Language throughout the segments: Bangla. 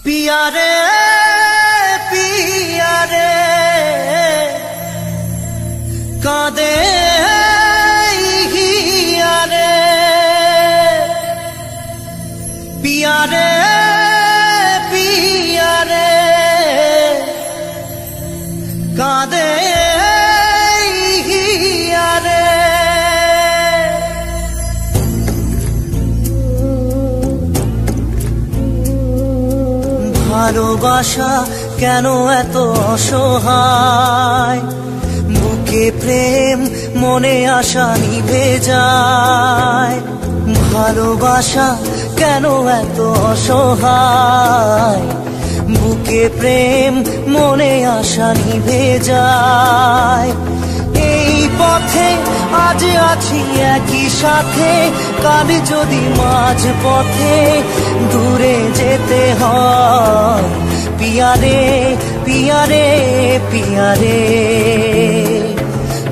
पिया रे कादे हिया रे पिया रे कादे हिया रे ভালোবাসা কেন এত অসহায় বুকে প্রেম মনে আশা নিভে যায় ভালোবাসা কেন এত অসহায় বুকে প্রেম মনে আশা নিভে যায় এই পথে আজ আছি একই সাথে কাল যদি মাঝ পথে দূরে যেতে হয় পিয়া রে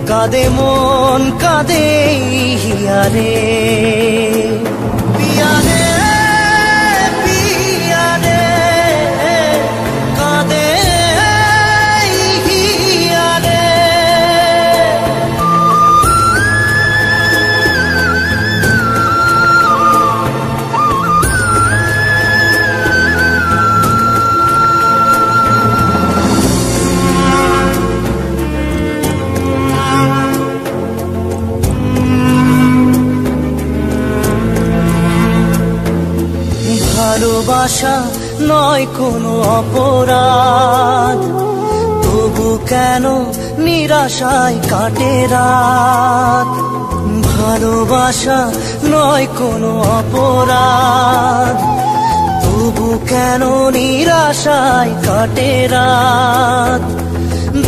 কাঁদে মন কাঁদে হিয়া রে পিয়া রে কাঁদে হিয়া রে ভালোবাসা নয় কোনো অপরাধ তবু কেন নিরাশায় কাটে রাত ভালোবাসা নয় কোনো অপরাধ তবু কেন নিরাশায় কাটে রাত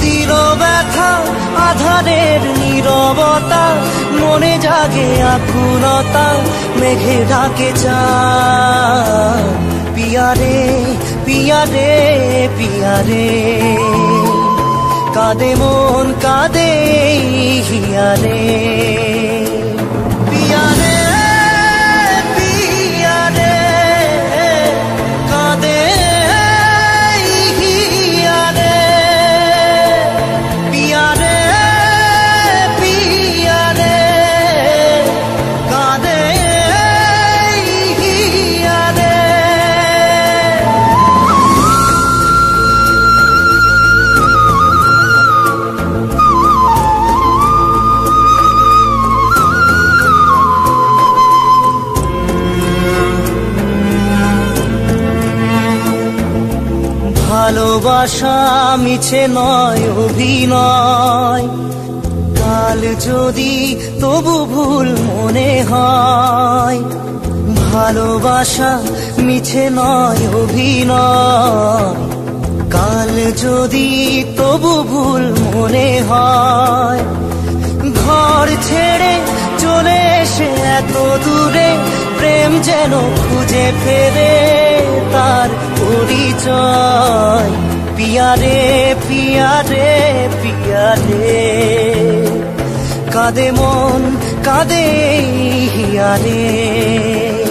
দিল ব্যথা আধারের নীরবতা মনে জাগে আকুলতা মেঘে ঢাকে চাঁদ পিয়া রে কাঁদে মন কাঁদে হিয়া রে পিয়া রে কাঁদে হিয়া রে পিয়া রে কাঁদে হিয়া রে ভালোবাসা মিছে নয় অভিনয় কাল যদি তবু ভুল মনে হয় ভালোবাসা মিছে নয় অভিনয় কাল যদি তবু ভুল মনে হয় ঘর ছেড়ে চলে এসে এত দূরে প্রেম যেন খুঁজে ফেরে তার পরিচয় পিয়া রে কাঁদে মন কাঁদে হিয়া রে